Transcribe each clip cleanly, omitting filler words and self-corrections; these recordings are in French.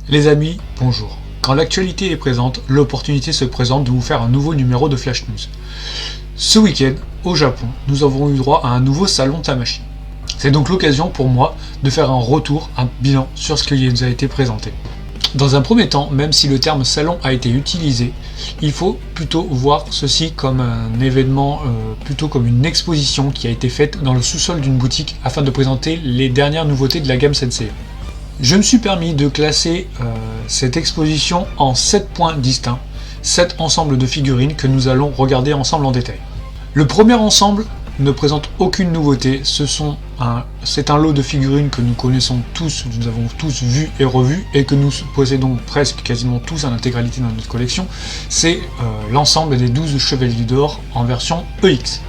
Les amis, bonjour. Quand l'actualité est présente, l'opportunité se présente de vous faire un nouveau numéro de Flash News. Ce week-end, au Japon, nous avons eu droit à un nouveau salon Tamashii. C'est donc l'occasion pour moi de faire un retour, un bilan sur ce qui nous a été présenté. Dans un premier temps, même si le terme salon a été utilisé, il faut plutôt voir ceci comme un événement, plutôt comme une exposition qui a été faite dans le sous-sol d'une boutique afin de présenter les dernières nouveautés de la gamme Sensei. Je me suis permis de classer cette exposition en 7 points distincts, 7 ensembles de figurines que nous allons regarder ensemble en détail. Le premier ensemble ne présente aucune nouveauté, c'est un lot de figurines que nous connaissons tous, nous avons tous vu et revu, et que nous possédons presque quasiment tous en intégralité dans notre collection. C'est l'ensemble des 12 chevaliers d'or en version EX.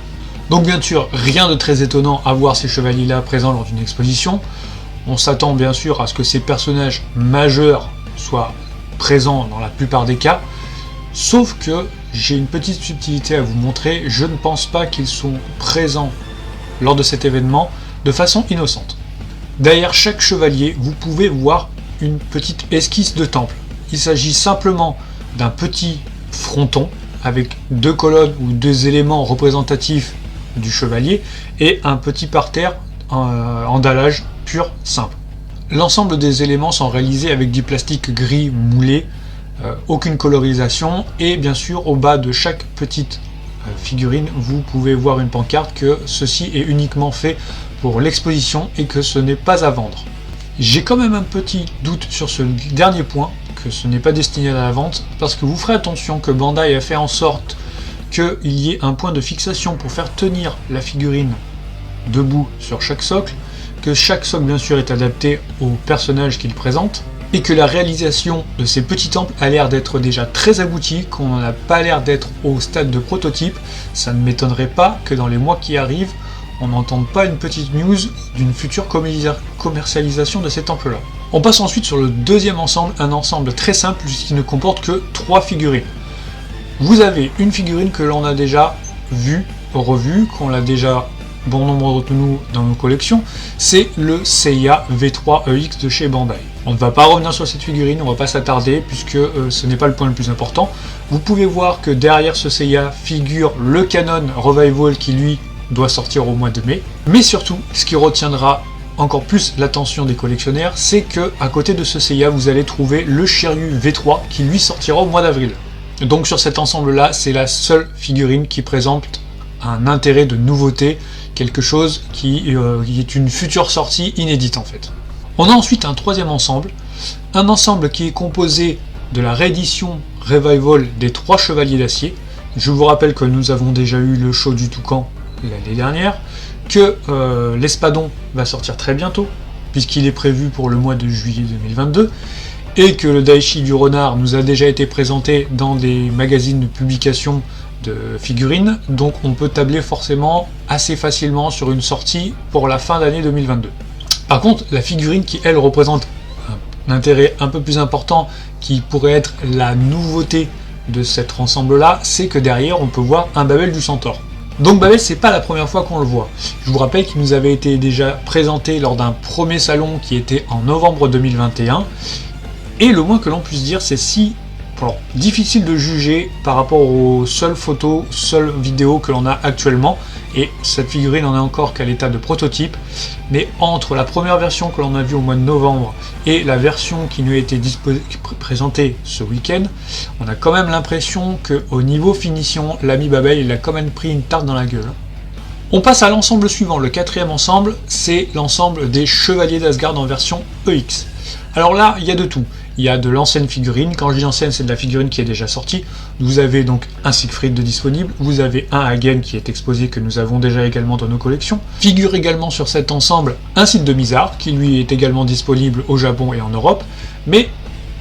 Donc bien sûr, rien de très étonnant à voir ces chevaliers-là présents lors d'une exposition. On s'attend bien sûr à ce que ces personnages majeurs soient présents dans la plupart des cas, sauf que j'ai une petite subtilité à vous montrer, je ne pense pas qu'ils sont présents lors de cet événement de façon innocente. Derrière chaque chevalier, vous pouvez voir une petite esquisse de temple. Il s'agit simplement d'un petit fronton avec 2 colonnes ou 2 éléments représentatifs du chevalier et un petit parterre en dallage pur simple. L'ensemble des éléments sont réalisés avec du plastique gris moulé, aucune colorisation, et bien sûr au bas de chaque petite figurine vous pouvez voir une pancarte que ceci est uniquement fait pour l'exposition et que ce n'est pas à vendre. J'ai quand même un petit doute sur ce dernier point, que ce n'est pas destiné à la vente, parce que vous ferez attention que Bandai a fait en sorte qu'il y ait un point de fixation pour faire tenir la figurine debout sur chaque socle, que chaque socle bien sûr est adapté au personnage qu'il présente, et que la réalisation de ces petits temples a l'air d'être déjà très aboutie, qu'on n'a pas l'air d'être au stade de prototype. Ça ne m'étonnerait pas que dans les mois qui arrivent, on n'entende pas une petite news d'une future commercialisation de ces temples-là. On passe ensuite sur le deuxième ensemble, un ensemble très simple qui ne comporte que 3 figurines. Vous avez une figurine que l'on a déjà vue, revue, qu'on l'a déjà bon nombre de nous dans nos collections, c'est le Seiya V3 EX de chez Bandai. On ne va pas revenir sur cette figurine, on ne va pas s'attarder puisque ce n'est pas le point le plus important. Vous pouvez voir que derrière ce Seiya figure le Canon Revival qui lui doit sortir au mois de mai. Mais surtout, ce qui retiendra encore plus l'attention des collectionneurs, c'est que à côté de ce Seiya, vous allez trouver le Shiryu V3 qui lui sortira au mois d'avril. Donc sur cet ensemble-là, c'est la seule figurine qui présente un intérêt de nouveauté, quelque chose qui est une future sortie inédite en fait. On a ensuite un troisième ensemble, un ensemble qui est composé de la réédition Revival des 3 Chevaliers d'Acier. Je vous rappelle que nous avons déjà eu le show du Toucan l'année dernière, que l'Espadon va sortir très bientôt, puisqu'il est prévu pour le mois de juillet 2022, et que le Daishi du Renard nous a déjà été présenté dans des magazines de publication de figurines, donc on peut tabler forcément assez facilement sur une sortie pour la fin d'année 2022. Par contre, la figurine qui elle représente un intérêt un peu plus important, qui pourrait être la nouveauté de cet ensemble-là, c'est que derrière on peut voir un Babel du Centaure. Donc Babel, c'est pas la première fois qu'on le voit. Je vous rappelle qu'il nous avait été déjà présenté lors d'un premier salon qui était en novembre 2021, et le moins que l'on puisse dire, c'est alors, difficile de juger par rapport aux seules photos, seules vidéos que l'on a actuellement, et cette figurine n'en est encore qu'à l'état de prototype, mais entre la première version que l'on a vue au mois de novembre et la version qui nous a été présentée ce week-end, on a quand même l'impression qu'au niveau finition, l'ami Babel il a quand même pris une tarte dans la gueule. On passe à l'ensemble suivant, le quatrième ensemble, c'est l'ensemble des Chevaliers d'Asgard en version EX. Alors là, il y a de tout. Il y a de l'ancienne figurine, quand je dis ancienne, c'est de la figurine qui est déjà sortie. Vous avez donc un Siegfried de disponible, vous avez un Hagen qui est exposé, que nous avons déjà également dans nos collections. Figure également sur cet ensemble un site de Mizar, qui lui est également disponible au Japon et en Europe, mais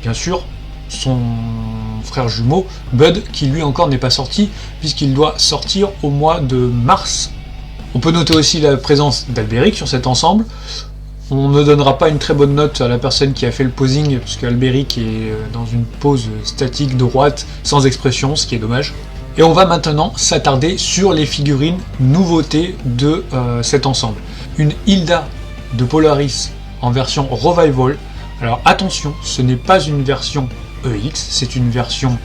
bien sûr, son frère jumeau, Bud, qui lui encore n'est pas sorti, puisqu'il doit sortir au mois de mars On peut noter aussi la présence d'Alberic sur cet ensemble. On ne donnera pas une très bonne note à la personne qui a fait le posing, puisque Alberic est dans une pose statique droite, sans expression, ce qui est dommage. Et on va maintenant s'attarder sur les figurines nouveautés de cet ensemble. Une Hilda de Polaris en version Revival. Alors attention, ce n'est pas une version EX, c'est une version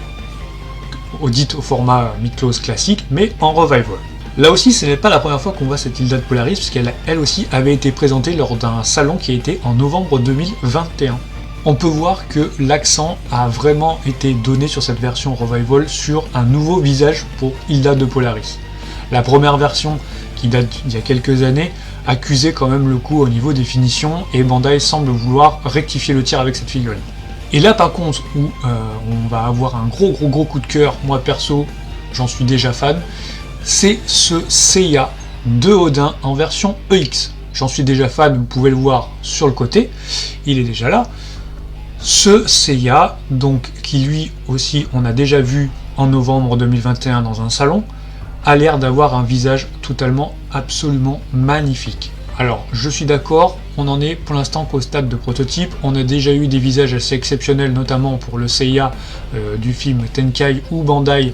dite au format mid-close classique, mais en Revival. Là aussi, ce n'est pas la première fois qu'on voit cette Hilda de Polaris, puisqu'elle elle aussi avait été présentée lors d'un salon qui a été en novembre 2021. On peut voir que l'accent a vraiment été donné sur cette version Revival sur un nouveau visage pour Hilda de Polaris. La première version, qui date d'il y a quelques années, accusait quand même le coup au niveau des finitions, et Bandai semble vouloir rectifier le tir avec cette figurine. Et là par contre, où on va avoir un gros coup de cœur, moi perso, j'en suis déjà fan, c'est ce Seiya de Odin en version EX. J'en suis déjà fan, vous pouvez le voir sur le côté, il est déjà là. Ce Seiya, donc, qui lui aussi on a déjà vu en novembre 2021 dans un salon, a l'air d'avoir un visage totalement, absolument magnifique. Alors, je suis d'accord, on en est pour l'instant qu'au stade de prototype, on a déjà eu des visages assez exceptionnels, notamment pour le Seiya du film Tenkai ou Bandai,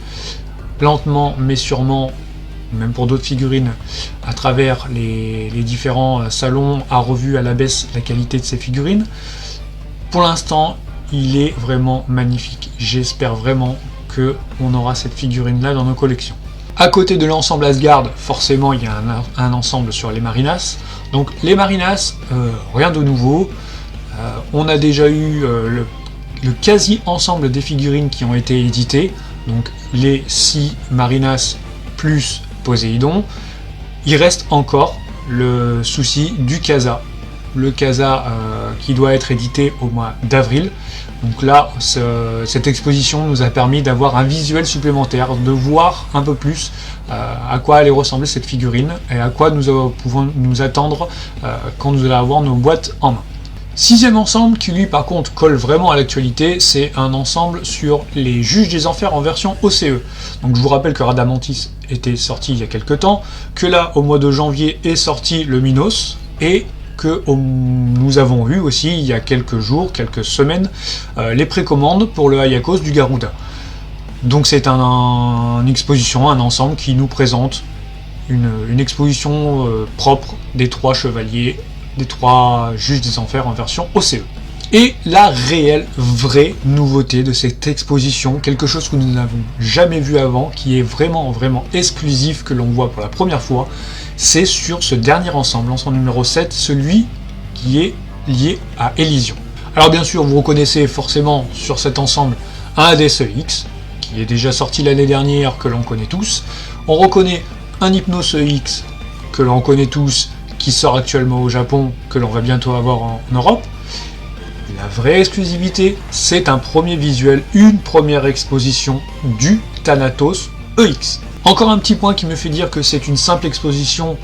lentement mais sûrement, même pour d'autres figurines, à travers les différents salons, a revu à la baisse la qualité de ces figurines. Pour l'instant, il est vraiment magnifique. J'espère vraiment qu'on aura cette figurine-là dans nos collections. À côté de l'ensemble Asgard, forcément, il y a un ensemble sur les Marinas. Donc les Marinas, rien de nouveau. On a déjà eu le quasi-ensemble des figurines qui ont été éditées. Donc les 6 Marinas plus Poséidon. Il reste encore le souci du Kasa. Le Kasa qui doit être édité au mois d'avril. Donc là, cette exposition nous a permis d'avoir un visuel supplémentaire, de voir un peu plus à quoi allait ressembler cette figurine et à quoi nous pouvons nous attendre quand nous allons avoir nos boîtes en main. Sixième ensemble qui lui par contre colle vraiment à l'actualité, c'est un ensemble sur les Juges des Enfers en version OCE. Donc je vous rappelle que Radamantis était sorti il y a quelques temps, que là au mois de janvier est sorti le Minos, et que nous avons eu aussi il y a quelques jours, quelques semaines, les précommandes pour le Ayakos du Garuda. Donc c'est une exposition, un ensemble qui nous présente une exposition propre des 3 chevaliers, des 3 Juges des Enfers en version OCE. Et la réelle, vraie nouveauté de cette exposition, quelque chose que nous n'avons jamais vu avant, qui est vraiment exclusif, que l'on voit pour la première fois, c'est sur ce dernier ensemble, l'ensemble numéro 7, celui qui est lié à Elysion. Alors bien sûr, vous reconnaissez forcément sur cet ensemble un Hades EX, qui est déjà sorti l'année dernière, que l'on connaît tous. On reconnaît un Hypnos EX, que l'on connaît tous, qui sort actuellement au Japon, que l'on va bientôt avoir en Europe. La vraie exclusivité, c'est un premier visuel, une première exposition du Thanatos EX. Encore un petit point qui me fait dire que c'est une simple exposition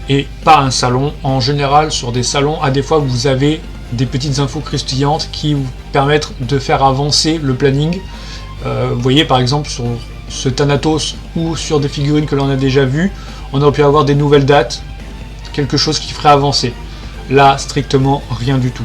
et pas un salon. En général, sur des salons, à des fois, vous avez des petites infos croustillantes qui vous permettent de faire avancer le planning. Vous voyez par exemple sur ce Thanatos ou sur des figurines que l'on a déjà vues, on aurait pu avoir des nouvelles dates, quelque chose qui ferait avancer. Là, strictement rien du tout.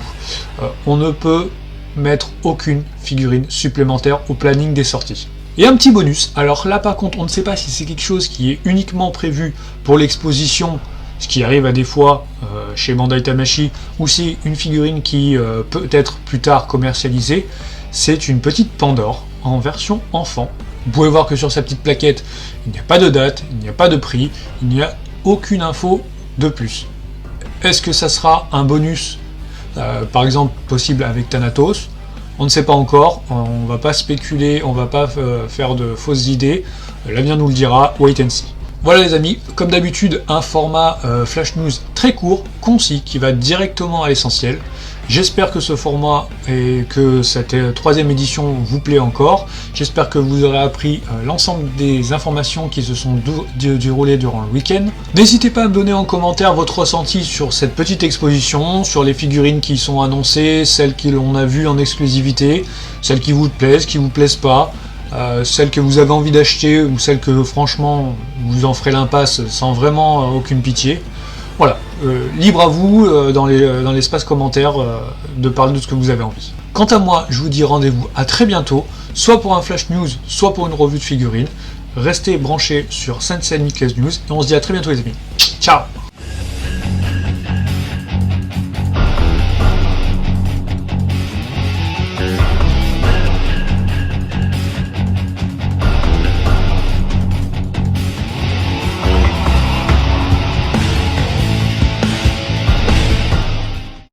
On ne peut mettre aucune figurine supplémentaire au planning des sorties. Et un petit bonus, alors là par contre on ne sait pas si c'est quelque chose qui est uniquement prévu pour l'exposition, ce qui arrive à des fois chez Bandai Tamashii, ou c'est une figurine qui peut être plus tard commercialisée. C'est une petite Pandore en version enfant. Vous pouvez voir que sur sa petite plaquette, il n'y a pas de date, il n'y a pas de prix, il n'y a aucune info de plus. Est-ce que ça sera un bonus, par exemple, possible avec Thanatos? On ne sait pas encore, on ne va pas spéculer, on ne va pas faire de fausses idées, l'avenir nous le dira, wait and see. Voilà les amis, comme d'habitude, un format Flash News très court, concis, qui va directement à l'essentiel. J'espère que ce format et que cette 3e édition vous plaît encore. J'espère que vous aurez appris l'ensemble des informations qui se sont déroulées durant le week-end. N'hésitez pas à me donner en commentaire votre ressenti sur cette petite exposition, sur les figurines qui sont annoncées, celles que l'on a vues en exclusivité, celles qui vous plaisent pas. celle que vous avez envie d'acheter ou celle que franchement vous en ferez l'impasse sans vraiment aucune pitié. Voilà, libre à vous dans l'espace commentaire de parler de ce que vous avez envie. Quant à moi, je vous dis rendez-vous à très bientôt, soit pour un flash news, soit pour une revue de figurines. Restez branchés sur Sensei Nickles News et on se dit à très bientôt les amis. Ciao!